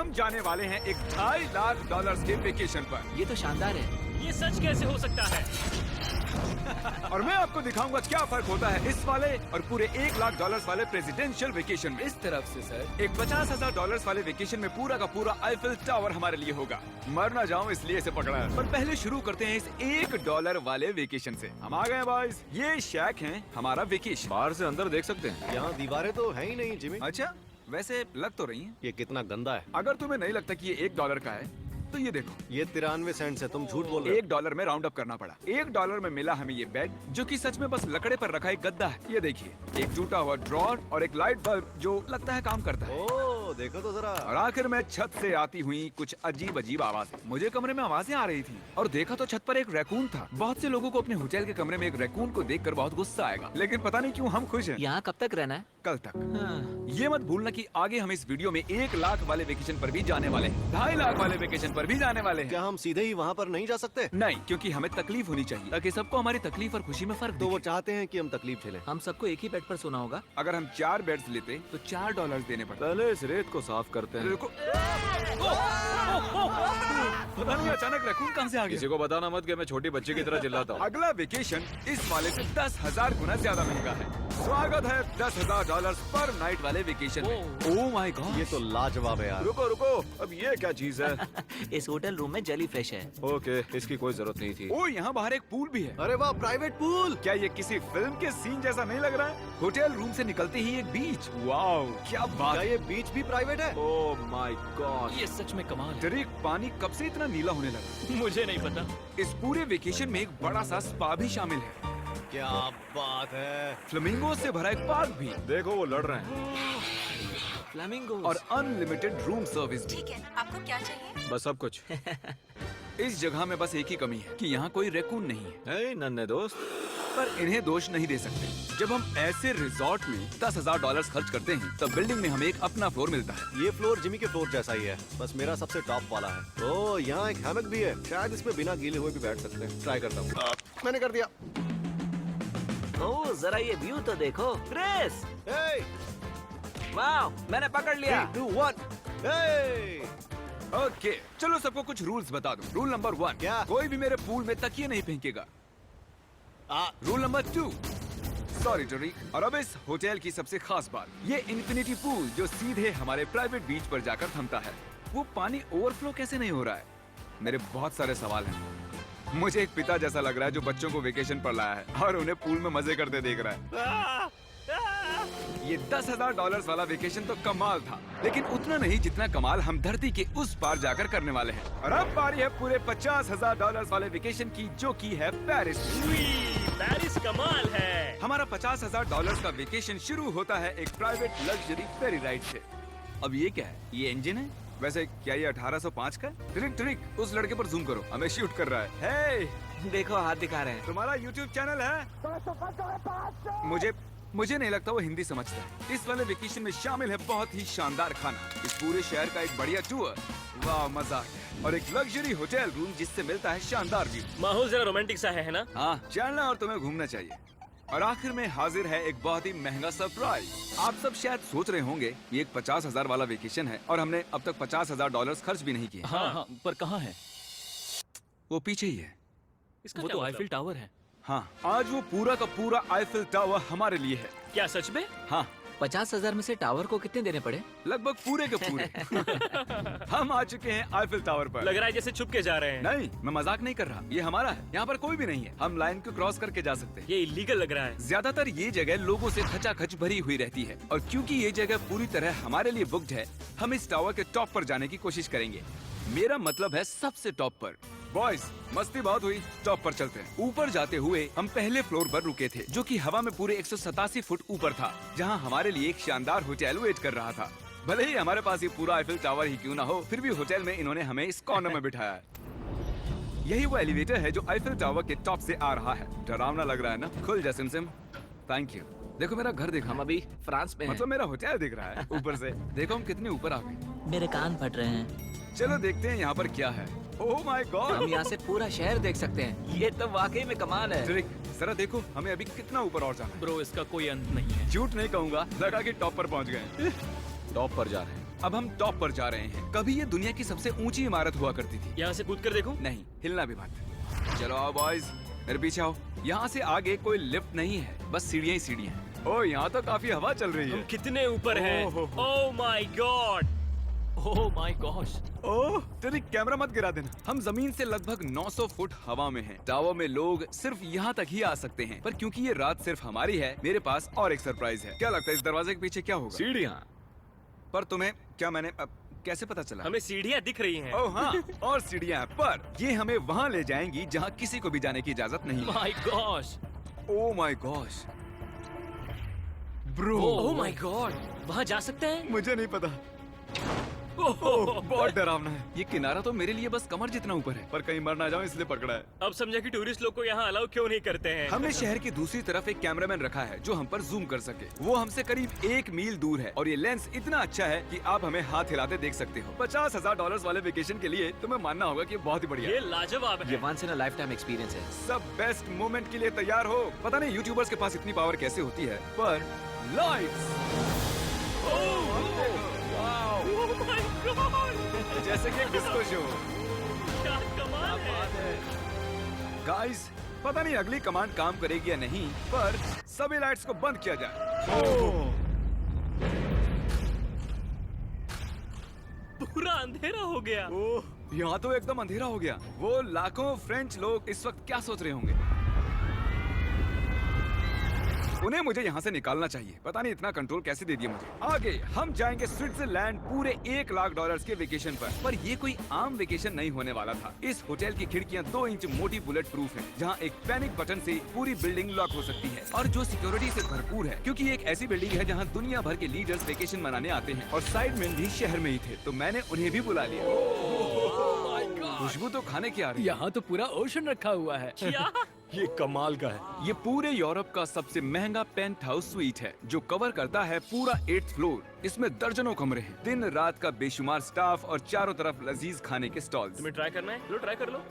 हम जाने वाले हैं एक $2.5 लाख के वेकेशन पर। ये तो शानदार है। ये सच कैसे हो सकता है? और मैं आपको दिखाऊंगा क्या फर्क होता है इस वाले और पूरे $1 लाख वाले प्रेसिडेंशियल वेकेशन में। इस तरफ से सर। एक $50,000 वाले वेकेशन में पूरा का पूरा आईफिल टावर हमारे लिए होगा। मर ना जाऊं इसलिए इसे पकड़ा है। पर पहले शुरू करते हैं इस $1 वाले वेकेशन से। हम आ गए बॉयज। ये शैक है हमारा वेकेशन। बाहर से अंदर देख सकते हैं। यहाँ दीवारें तो है ही नहीं जिमी। अच्छा, वैसे लग तो रही हैं। ये कितना गंदा है। अगर तुम्हें नहीं लगता कि ये $1 का है तो ये देखो, ये 93 सेंट्स है, तुम झूठ बोल रहे हो। $1 में राउंड अप करना पड़ा। $1 में मिला हमें ये बेड जो कि सच में बस लकड़े पर रखा एक गद्दा है। ये देखिए, एक टूटा हुआ ड्रॉर और एक लाइट बल्ब जो लगता है काम करता है। ओह, देखो तो जरा। और आखिर में छत से आती हुई कुछ अजीब अजीब आवाजें। मुझे कमरे में आवाजें आ रही थी और देखा तो छत पर एक रैकून था। बहुत से लोगों को अपने होटल के कमरे में एक रैकून को देखकर बहुत गुस्सा आएगा, लेकिन पता नहीं क्यों हम खुश हैं। यहाँ कब तक रहना है? कल तक। हाँ। ये मत भूलना कि आगे हम इस वीडियो में $1 लाख वाले वेकेशन पर भी जाने वाले हैं, $2.5 लाख वाले वेकेशन पर भी जाने वाले हैं। क्या हम सीधे ही वहाँ पर नहीं जा सकते? नहीं, क्योंकि हमें तकलीफ होनी चाहिए ताकि सबको हमारी तकलीफ और खुशी में फर्क तो वो दिखे। चाहते हैं कि हम तकलीफ झेलें। हम सबको एक ही बेड पर सोना होगा। अगर हम 4 बेड्स लेते तो $4 देने पड़ते। पहले इस रेत को साफ करते हैं। देखो, पता नहीं अचानक रैकून कहाँ से आ किसी गया। को बताना मत कि मैं छोटी बच्ची की तरह चिल्लाता हूँ। अगला वेकेशन इस वाले से 10,000 गुना ज्यादा महंगा है। स्वागत है $10,000 पर नाइट वाले वेकेशन में। ओह माय गॉड, ये तो लाजवाब है यार। रुको रुको, अब ये क्या चीज है? इस होटल रूम में जेली फ्रेश है। ओके, इसकी कोई जरूरत नहीं थी। ओह यहाँ बाहर एक पूल भी है। अरे वाह, प्राइवेट पूल। क्या ये किसी फिल्म के सीन जैसा नहीं लग रहा है? होटल रूम से निकलते ही एक बीच। वाओ, क्या बात क्या है। ये बीच भी प्राइवेट है? ओह माय गॉड, ये सच में कमाल है। डरिक, पानी कब से इतना नीला होने लगा? मुझे नहीं पता। इस पूरे वेकेशन में एक बड़ा सा स्पा भी शामिल है। क्या बात है। फ्लेमिंगो से भरा एक पार्क भी देखो वो लड़ रहे हैं। फ्लेमिंगो और अनलिमिटेड रूम सर्विस भी। ठीक है, आपको क्या चाहिए? बस सब कुछ। इस जगह में बस एक ही कमी है कि यहाँ कोई रैकून नहीं है, हे नन्हे दोस्त, पर इन्हें दोष नहीं दे सकते। जब हम ऐसे रिजॉर्ट में $10,000 खर्च करते हैं तब बिल्डिंग में हमें एक अपना फ्लोर मिलता है। ये फ्लोर जिमी के फ्लोर जैसा ही है, बस मेरा सबसे टॉप वाला है। ओह, यहाँ एक हैमक भी है, शायद इसमें बिना गीले हुए भी बैठ सकते हैं। ट्राई करता हूँ। मैंने कर दिया। ओह, जरा ये व्यू तो देखो। क्रिस, Hey, वाह, मैंने पकड़ लिया। 3, 2, 1. Hey! ओके, चलो सबको कुछ रूल्स बता दूं। रूल नंबर 1, क्या? कोई भी मेरे पूल में तकिए नहीं फेंकेगा। रूल नंबर 2, सॉरी टोरिक। और अब इस होटल की सबसे खास बात, ये इन्फिनिटी पूल जो सीधे हमारे प्राइवेट बीच पर जाकर थमता है। वो पानी ओवरफ्लो कैसे नहीं हो रहा है? मेरे बहुत सारे सवाल हैं। मुझे एक पिता जैसा लग रहा है जो बच्चों को वेकेशन पर लाया है और उन्हें पूल में मजे करते देख रहा है। ये $10,000 वाला वेकेशन तो कमाल था, लेकिन उतना नहीं जितना कमाल हम धरती के उस पार जाकर करने वाले हैं। और अब बारी है पूरे $50,000 वाले वेकेशन की, जो की है पेरिस। पेरिस कमाल है। हमारा $50,000 का वेकेशन शुरू होता है एक प्राइवेट लग्जरी फेरी राइड से। अब ये क्या है? ये इंजन है? वैसे क्या ये 1805 का है? ट्रिक ट्रिक, उस लड़के पर जूम करो, हमें शूट कर रहा है। हे, देखो हाथ दिखा रहे हैं। तुम्हारा YouTube चैनल है? मुझे नहीं लगता वो हिंदी समझता है। इस वाले वेकेशन में शामिल है बहुत ही शानदार खाना, इस पूरे शहर का एक बढ़िया टूर, वाह मजा आ गया, और एक लग्जरी होटल रूम जिससे मिलता है शानदार व्यू। माहौल जरा रोमांटिक सा है ना? हाँ, चलना और तुम्हें घूमना चाहिए। और आखिर में हाजिर है एक बहुत ही महंगा सरप्राइज। आप सब शायद सोच रहे होंगे ये एक 50,000 वाला वेकेशन है और हमने अब तक $50,000 खर्च भी नहीं किए। हाँ, पर कहाँ है? वो पीछे ही है। इसका वो क्या तो मतलब? आईफिल टावर है। हाँ, आज वो पूरा का पूरा आईफिल टावर हमारे लिए है। क्या सच में? हाँ, 50,000 में से टावर को कितने देने पड़े? लगभग पूरे के पूरे। हम आ चुके हैं आईफिल टावर पर। लग रहा है जैसे छुप के जा रहे हैं। नहीं, मैं मजाक नहीं कर रहा, ये हमारा है। यहाँ पर कोई भी नहीं है, हम लाइन को क्रॉस करके जा सकते हैं। ये इलीगल लग रहा है। ज्यादातर ये जगह लोगों से खचाखच भरी हुई रहती है, और क्योंकि ये जगह पूरी तरह हमारे लिए बुक्ड है, हम इस टावर के टॉप पर जाने की कोशिश करेंगे। मेरा मतलब है सबसे टॉप पर। बॉयज, मस्ती बहुत हुई, टॉप पर चलते हैं। ऊपर जाते हुए हम पहले फ्लोर पर रुके थे, जो कि हवा में पूरे 187 फुट ऊपर था, जहां हमारे लिए एक शानदार होटल वेट कर रहा था। भले ही हमारे पास ये पूरा आईफिल टावर ही क्यों ना हो, फिर भी होटल में इन्होंने हमें इस कॉर्नर में बिठाया है। यही वो एलिवेटर है जो आईफिल टावर के टॉप से आ रहा है। डरावना लग रहा है ना? खुल जा सिम। Thank you. देखो मेरा घर दिख रहा हम है, अभी फ्रांस में हैं। मतलब मेरा होटल दिख रहा है ऊपर से। देखो हम कितने ऊपर आ गए। मेरे कान फट रहे हैं। चलो देखते हैं यहाँ पर क्या है। ओह माय हम गॉड, यहाँ से पूरा शहर देख सकते हैं। ये तो वाकई में कमाल है। ट्रिक, जरा देखो हमें अभी कितना ऊपर और जाना है। ब्रो, इसका कोई अंत नहीं है। झूठ नहीं कहूँगा, लगा कि टॉप पर पहुँच गए। टॉप पर जा रहे हैं। अब हम टॉप पर जा रहे हैं। कभी ये दुनिया की सबसे ऊंची इमारत हुआ करती थी। यहाँ से कूद कर देखूं? नहीं, हिलना भी मत। चलो आओ बॉयज, मेरे पीछे आओ। यहाँ से आगे कोई लिफ्ट नहीं है, बस सीढ़ियाँ ही सीढ़ियाँ हैं। ओह, यहाँ तो काफी हवा चल रही हम है। कितने ऊपर हैं? Oh, oh my God! Oh my gosh. Oh, तेरी कैमरा मत गिरा देना। हम जमीन से लगभग 900 फुट हवा में हैं। टावर में लोग सिर्फ यहाँ तक ही आ सकते हैं, पर क्योंकि ये रात सिर्फ हमारी है, मेरे पास और एक सरप्राइज है। क्या लगता है इस दरवाजे के पीछे क्या होगा? सीढ़ियाँ। पर तुम्हें क्या मैंने कैसे पता चला? हमें सीढ़ियाँ दिख रही हैं। ओह हाँ, और सीढ़ियाँ हैं, पर ये हमें वहाँ ले जाएंगी जहाँ किसी को भी जाने की इजाजत नहीं है। My gosh. Oh my gosh bro, oh my God! वहाँ जा सकते हैं? मुझे नहीं पता। ओह, बहुत डरावना है। ये किनारा तो मेरे लिए बस कमर जितना ऊपर है, पर कहीं मर ना जाऊं इसलिए पकड़ा है। अब समझा कि टूरिस्ट लोग को यहाँ अलाउ क्यों नहीं करते हैं। हमने शहर की दूसरी तरफ एक कैमरामैन रखा है जो हम पर जूम कर सके। वो हमसे करीब 1 मील दूर है और ये लेंस इतना अच्छा है कि आप हमें हाथ हिलाते देख सकते हो। $50,000 वाले वेकेशन के लिए तुम्हें मानना होगा कि बहुत ही बढ़िया ये है। लाजवाब ये है। Once in a lifetime experience है। सब बेस्ट मोमेंट के लिए तैयार हो। पता नहीं यूट्यूबर्स के पास इतनी पावर कैसे होती है, पर लाइट्स ओह माय गॉड! जैसे कि डिस्को शो। क्या कमाल है। गाइस, पता नहीं अगली कमांड काम करेगी या नहीं, पर सभी लाइट्स को बंद किया जाए। पूरा अंधेरा हो गया। ओह, यहाँ तो एकदम अंधेरा हो गया। वो लाखों फ्रेंच लोग इस वक्त क्या सोच रहे होंगे? उन्हें मुझे यहाँ से निकालना चाहिए। पता नहीं इतना कंट्रोल कैसे दे दिया मुझे। आगे हम जाएंगे स्विट्जरलैंड पूरे $1,00,000 के वेकेशन पर ये कोई आम वेकेशन नहीं होने वाला था। इस होटल की खिड़कियाँ 2 इंच मोटी बुलेट प्रूफ है, जहाँ एक पैनिक बटन से पूरी बिल्डिंग लॉक हो सकती है, और जो सिक्योरिटी से भरपूर है, क्योंकि ये एक ऐसी बिल्डिंग है जहाँ दुनिया भर के लीडर्स वेकेशन मनाने आते हैं। और साइड मैन भी शहर में ही थे, तो मैंने उन्हें भी बुला लिया। खुशबू तो खाने की आ रही है। यहाँ तो पूरा ओशन रखा हुआ है। क्या? ये कमाल का है। ये पूरे यूरोप का सबसे महंगा पेंट हाउस स्वीट है, जो कवर करता है पूरा 8th फ्लोर। इसमें दर्जनों कमरे हैं, दिन रात का बेशुमार स्टाफ और चारों तरफ लजीज खाने के स्टॉल्स। तुम्हें ट्राई करना है? लो ट्राई कर लो।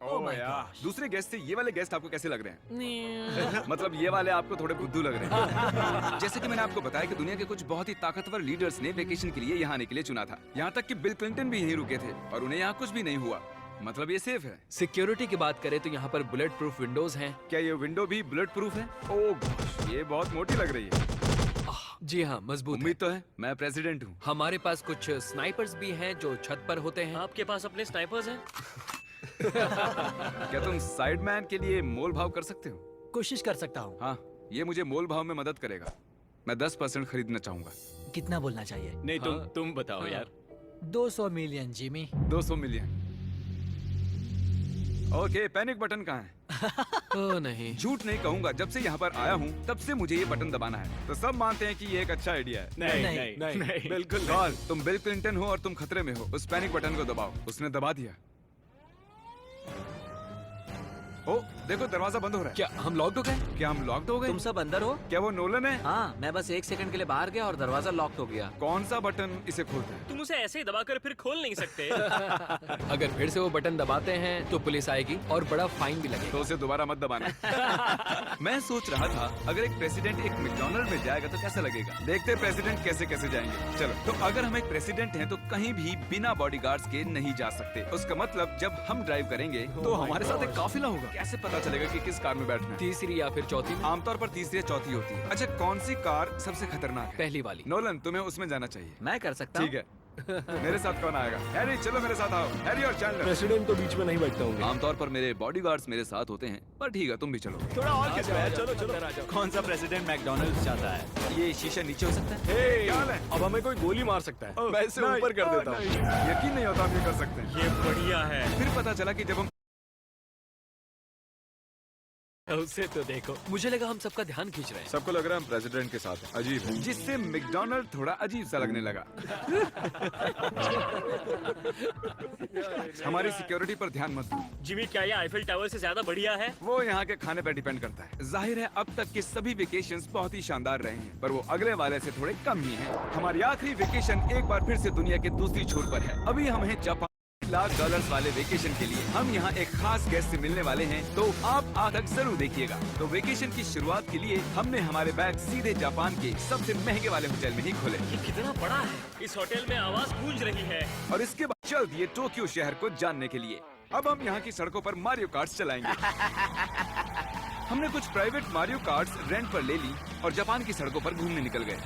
ओह यार, दूसरे गेस्ट से ये वाले गेस्ट आपको कैसे लग रहे हैं? मतलब ये वाले आपको थोड़े बुद्धू लग रहे हैं। जैसे कि मैंने आपको बताया कि दुनिया के कुछ बहुत ही ताकतवर लीडर्स ने वेकेशन के लिए यहाँ आने के लिए चुना था। यहाँ तक कि बिल क्लिंटन भी यहीं रुके थे और उन्हें यहाँ कुछ भी नहीं हुआ। मतलब ये सेफ है। सिक्योरिटी की बात करें तो यहाँ पर बुलेट प्रूफ विंडोज हैं। क्या ये विंडो भी बुलेट प्रूफ है? ओह gosh, ये बहुत मोटी लग रही है। जी हाँ, मजबूत है। उम्मीद तो है, मैं प्रेसिडेंट हूँ। हमारे पास कुछ स्नाइपर्स भी हैं जो छत पर होते हैं। आपके पास अपने स्नाइपर्स हैं? क्या तुम साइड मैन के लिए मोल भाव कर सकते हो? कोशिश कर सकता हूँ। हाँ, ये मुझे मोल भाव में मदद करेगा। मैं 10% खरीदना चाहूंगा। कितना बोलना चाहिए? नहीं, तुम बताओ यार। 200 million Jimmy. 200 million. Okay, panic button कहाँ है? ओह नहीं। झूठ नहीं कहूंगा, जब से यहाँ पर आया हूँ तब से मुझे ये बटन दबाना है। तो सब मानते हैं कि ये एक अच्छा आइडिया है। नहीं। बिल्कुल नहीं। तुम बिल क्लिंटन हो और तुम खतरे में हो। उस पैनिक बटन को दबाओ। उसने दबा दिया। ओ, देखो दरवाजा बंद हो रहा है। क्या हम लॉक्ड हो गए? क्या हम लॉक्ड हो गए? तुम सब अंदर हो? क्या वो नोलन है? हाँ, मैं बस 1 सेकंड के लिए बाहर गया और दरवाजा लॉक हो गया। कौन सा बटन इसे खोलता है? तुम उसे ऐसे ही दबाकर फिर खोल नहीं सकते। अगर फिर से वो बटन दबाते हैं तो पुलिस आएगी और बड़ा फाइन भी लगेगा। तो उसे दोबारा मत दबाना। मैं सोच रहा था अगर एक प्रेसिडेंट एक मैकडॉनल्ड में जाएगा तो कैसा लगेगा। देखते हैं प्रेसिडेंट कैसे कैसे जाएंगे। चलो, तो अगर हम एक प्रेसिडेंट हैं तो कहीं भी बिना बॉडीगार्ड्स के नहीं जा सकते। उसका मतलब जब हम ड्राइव करेंगे तो हमारे साथ एक काफिला होगा। कैसे पता चलेगा कि किस कार में बैठना है? तीसरी या फिर चौथी में? आमतौर पर तीसरी या चौथी होती है। अच्छा, कौन सी कार सबसे खतरनाक है? पहली वाली। नोलन, तुम्हें उसमें जाना चाहिए। मैं कर सकता हूँ। ठीक है। मेरे साथ कौन आएगा? हैरी, चलो मेरे साथ आओ। हैरी और चैंडलर। प्रेसिडेंट तो बीच में नहीं बैठते होंगे। आमतौर पर मेरे बॉडीगार्ड्स मेरे साथ होते हैं, पर ठीक है, तुम भी चलो। थोड़ा और खिंचवाया, चलो। कौन सा प्रेसिडेंट मैकडॉनल्ड्स चाहता है? ये शीशा नीचे हो सकता है? क्या हाल है? अब हमें कोई गोली मार सकता है। मैं इसे ऊपर कर देता हूँ। यकीन नहीं होता आप ये कर सकते हैं। ये बढ़िया है। फिर पता चला कि जब हम उसे तो देखो, मुझे लगा हम सबका ध्यान खींच रहे हैं। सबको लग रहा है हम प्रेसिडेंट के साथ हैं। अजीब है, जिससे मैकडॉनल्ड थोड़ा अजीब सा लगने लगा। हमारी सिक्योरिटी पर ध्यान मत दो। जिमी, क्या ये आईफिल टावर से ज्यादा बढ़िया है? वो यहाँ के खाने पर डिपेंड करता है। जाहिर है अब तक के सभी वेकेशंस बहुत ही शानदार रहे हैं, पर वो अगले वाले से थोड़े कम ही हैं। हमारी आखिरी वेकेशन एक बार फिर से दुनिया के दूसरी छोर पर है। अभी हम हैं जापान। $1,00,000 वाले वेकेशन के लिए हम यहाँ एक खास गेस्ट से मिलने वाले हैं, तो आप आज तक जरूर देखिएगा। तो वेकेशन की शुरुआत के लिए हमने हमारे बैग सीधे जापान के सबसे महंगे वाले होटल में ही खोले ये कितना बड़ा है। इस होटल में आवाज गूंज रही है। और इसके बाद चल दिए टोक्यो शहर को जानने के लिए। अब हम यहाँ की सड़कों पर मारियो कार्ट्स चलाएंगे। हमने कुछ प्राइवेट मारियो कार्ट्स रेंट पर ले ली और जापान की सड़कों पर घूमने निकल गए।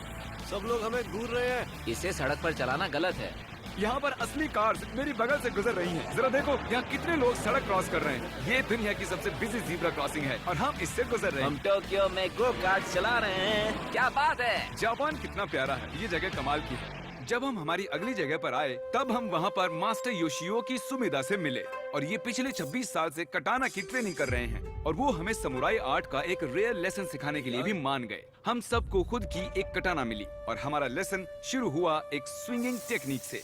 सब लोग हमें घूर रहे हैं। इसे सड़क पर चलाना गलत है। यहाँ पर असली कार्स मेरी बगल से गुजर रही हैं। जरा देखो यहाँ कितने लोग सड़क क्रॉस कर रहे हैं। ये दुनिया की सबसे बिजी ज़ीब्रा क्रॉसिंग है और हम इससे गुजर रहे हम हैं। टोक्यो में गो कार्ट चला रहे हैं। क्या बात है। जापान कितना प्यारा है, ये जगह कमाल की है। जब हम हमारी अगली जगह पर आए तब हम वहाँ पर मास्टर योशियो की सुमिदा से मिले और ये पिछले 26 साल से कटाना की ट्रेनिंग कर रहे हैं और वो हमें समुराई आर्ट का एक रेयर लेसन सिखाने के लिए भी मान गए। हम सबको खुद की एक कटाना मिली और हमारा लेसन शुरू हुआ एक स्विंगिंग टेक्निक से।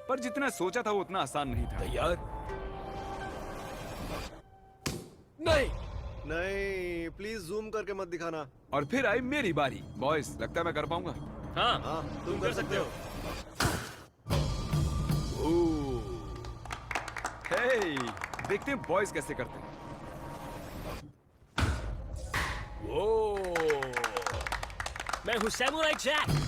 पर जितना सोचा था वो उतना आसान नहीं था। तैयार? नहीं। नहीं, प्लीज जूम करके मत दिखाना। और फिर आई मेरी बारी। बॉयज, लगता है मैं कर पाऊंगा। हाँ, हाँ, तुम कर सकते हो। हे, देखते हैं बॉयज कैसे करते हैं। मैं हूँ सैमुराई जैक।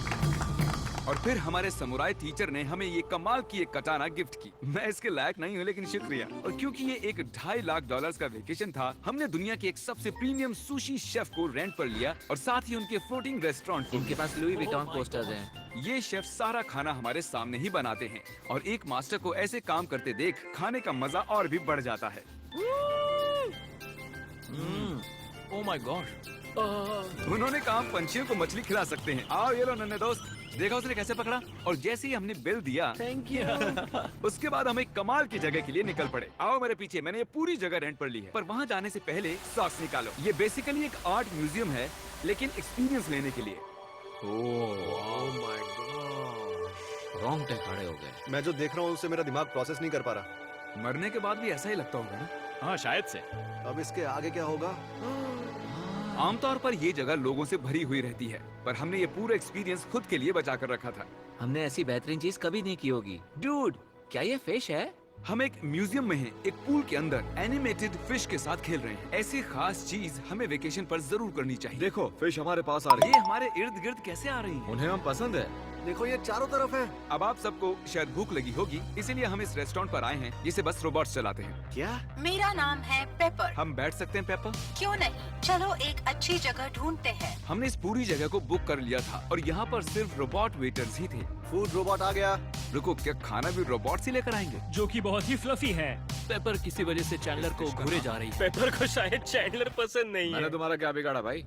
और फिर हमारे समुराई टीचर ने हमें ये कमाल की एक कटाना गिफ्ट की। मैं इसके लायक नहीं हूँ लेकिन शुक्रिया। और क्योंकि ये एक $2.5 लाख का वेकेशन था, हमने दुनिया के एक सबसे प्रीमियम सुशी शेफ को रेंट पर लिया और साथ ही उनके फ्लोटिंग रेस्टोरेंट को। इनके पास लुई विटॉन पोस्टर्स हैं। ये शेफ सारा खाना हमारे सामने ही बनाते हैं और एक मास्टर को ऐसे काम करते देख खाने का मजा और भी बढ़ जाता है। ओह माय गॉड। उन्होंने कहा हम पंछियों को मछली खिला सकते हैं। आओ ये लो नन्हे दोस्त। देखा उसने कैसे पकड़ा। और जैसे ही हमने बिल दिया, थैंक यू। उसके बाद हम एक कमाल की जगह के लिए निकल पड़े। आओ मेरे पीछे, मैंने ये पूरी जगह रेंट पर ली है। पर वहाँ जाने से पहले सॉक्स निकालो। ये बेसिकली एक आर्ट म्यूजियम है लेकिन एक्सपीरियंस लेने के लिए। रोंगटे खड़े हो गए। मैं जो देख रहा हूँ उससे मेरा दिमाग प्रोसेस नहीं कर पा रहा। मरने के बाद भी ऐसा ही लगता होगा ना। हाँ, शायद से। अब इसके आगे क्या होगा? आमतौर पर ये जगह लोगों से भरी हुई रहती है, पर हमने ये पूरा एक्सपीरियंस खुद के लिए बचा कर रखा था। हमने ऐसी बेहतरीन चीज कभी नहीं की होगी। डूड, क्या ये फिश है? हम एक म्यूजियम में हैं, एक पूल के अंदर एनिमेटेड फिश के साथ खेल रहे हैं। ऐसी खास चीज हमें वेकेशन पर जरूर करनी चाहिए। देखो, फिश हमारे पास आ रही ये हमारे इर्द गिर्द कैसे आ रही हैं? उन्हें हम पसंद है। है। देखो, ये चारों तरफ है। अब आप सबको शायद भूख लगी होगी, इसीलिए हम इस रेस्टोरेंट पर आए हैं जिसे बस रोबोट्स चलाते हैं। क्या? मेरा नाम है पेपर। हम बैठ सकते हैं पेपर? क्यों नहीं, चलो एक अच्छी जगह ढूंढते हैं। हमने इस पूरी जगह को बुक कर लिया था और यहाँ पर सिर्फ रोबोट वेटर्स ही थे। फूड रोबोट आ गया। रुको, क्या खाना भी रोबोट से लेकर आएंगे? जो कि बहुत ही फ्लफी है। पेपर किसी वजह से चैंडलर को घूरे जा रही है। पेपर को शायद चैंडलर पसंद नहीं मैंने है। तुम्हारा क्या बिगाड़ा भाई?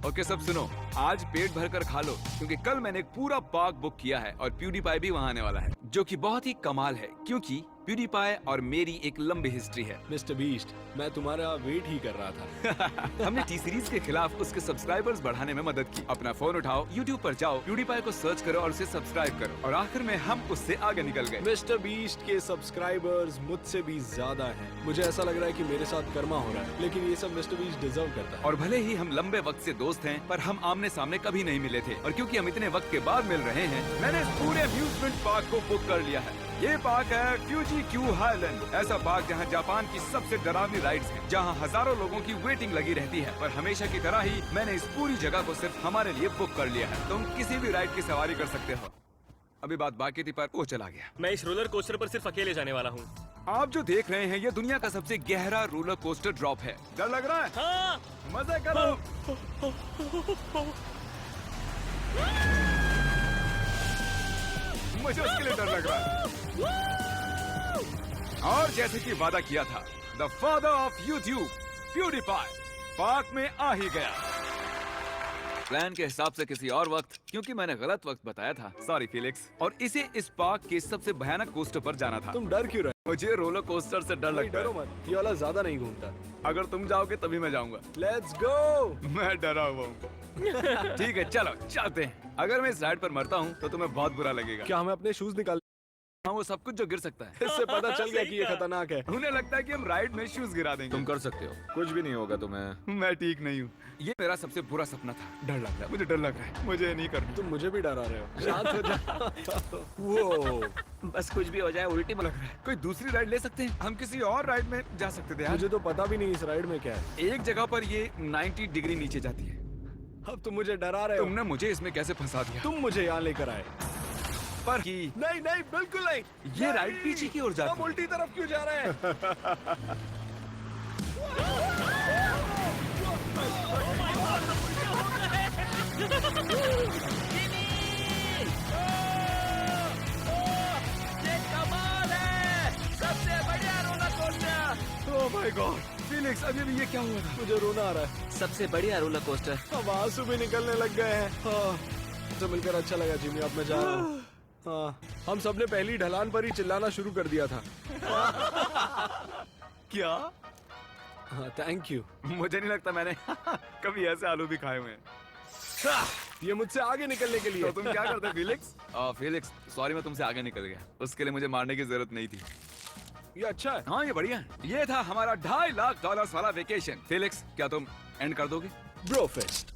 ओके सब सुनो, आज पेट भर कर खा लो क्योंकि कल मैंने एक पूरा पार्क बुक किया है और प्यूडीपाई भी वहाँ आने वाला है, जो कि बहुत ही कमाल है क्योंकि प्यूडीपाई और मेरी एक लंबी हिस्ट्री है। मिस्टर बीस्ट, मैं तुम्हारा वेट ही कर रहा था। हमने टी सीरीज के खिलाफ उसके सब्सक्राइबर्स बढ़ाने में मदद की। अपना फोन उठाओ, यूट्यूब पर जाओ, प्यूडीपाई को सर्च करो और उसे सब्सक्राइब करो और आखिर में हम उससे आगे निकल गए। मिस्टर बीस्ट के सब्सक्राइबर्स मुझसे भी ज्यादा हैं। मुझे ऐसा लग रहा है कि मेरे साथ कर्मा हो रहा है, लेकिन ये सब मिस्टर बीस्ट डिजर्व करता है। और भले ही हम लंबे वक्त से दोस्त हैं, पर हम आमने सामने कभी नहीं मिले थे और क्योंकि हम इतने वक्त के बाद मिल रहे हैं, मैंने इस पूरे अम्यूजमेंट पार्क को बुक कर लिया है। ये पार्क है फ्यूजी क्यू हाईलैंड, ऐसा पार्क जहाँ जापान की सबसे डरावनी राइड्स हैं, जहाँ हजारों लोगों की वेटिंग लगी रहती है। पर हमेशा की तरह ही मैंने इस पूरी जगह को सिर्फ हमारे लिए बुक कर लिया है। तुम किसी भी राइड की सवारी कर सकते हो। अभी बात बाकी थी पर वो चला गया। मैं इस रोलर कोस्टर पर सिर्फ अकेले जाने वाला हूँ। आप जो देख रहे हैं ये दुनिया का सबसे गहरा रोलर कोस्टर ड्रॉप है। डर लग रहा है? हाँ, मजे करो। मुझे उसके लिए डर लग रहा है। और जैसे कि वादा किया था, the father of YouTube PewDiePie park में आ ही गया। प्लान के हिसाब से किसी और वक्त, क्योंकि मैंने गलत वक्त बताया था, सॉरी फिलिक्स। और इसे इस पार्क के सबसे भयानक कोस्टर पर जाना था। तुम डर क्यों रहे? मुझे रोलर कोस्टर से डर लगता डरो है। मत, ये वाला ज्यादा नहीं घूमता। अगर तुम जाओगे तभी मैं जाऊंगा। Let's go. मैं डरा हुआ हूँ। ठीक है, चलो चलते हैं। अगर मैं इस राइड पर मरता हूँ तो तुम्हें बहुत बुरा लगेगा। क्या हमें अपने शूज निकाल हाँ वो सब कुछ जो गिर सकता है। इससे पता चल गया कि ये खतरनाक है। उन्हें लगता है कि हम राइड में शूज गिरा देंगे। तुम कर सकते हो, कुछ भी नहीं होगा तुम्हें। मैं ठीक नहीं हूँ। ये मेरा सबसे बुरा सपना था। डर लग रहा है, मुझे डर लग रहा है। मुझे ये नहीं करना। तुम मुझे भी डरा रहे हो। शांत हो जा। वो बस कुछ भी हो जाए उल्टी लग रहा है। कोई दूसरी राइड ले सकते हैं? हम किसी और राइड में जा सकते थे यार। मुझे तो पता भी नहीं इस राइड में क्या है। एक जगह पर ये 90 डिग्री नीचे जाती है। अब तुम मुझे डरा रहे हो। तुमने मुझे इसमें कैसे फंसा दिया? तुम मुझे यहाँ लेकर आए। पर कि नहीं नहीं बिल्कुल नहीं। ये राइड पीछे की ओर जाती हम है। उल्टी तरफ क्यों जा रहे हैं? ओह माय गॉड, फीलिक्स अभी भी ये क्या हुआ था? मुझे रोना आ रहा है। सबसे बढ़िया रोलर कोस्टर। अब आंसू भी निकलने लग गए हैं। हाँ, तो मिलकर अच्छा लगा जिमी। अब मैं जा रहा हूँ। हाँ, हम सबने पहली ढलान पर ही चिल्लाना शुरू कर दिया था। क्या? हाँ, थैंक यू। मुझे नहीं लगता मैंने कभी ऐसे आलू भी खाए हुए हैं। ये मुझसे आगे निकलने के लिए। तो तुम क्या करते फीलिक्स? फीलिक्स सॉरी, मैं तुमसे आगे निकल गया। उसके लिए मुझे मारने की जरूरत नहीं थी। ये अच्छा है। हाँ ये बढ़िया है। ये था हमारा $2.5 लाख वाला वेकेशन। फीलिक्स क्या तुम एंड कर दोगे? Bro fest.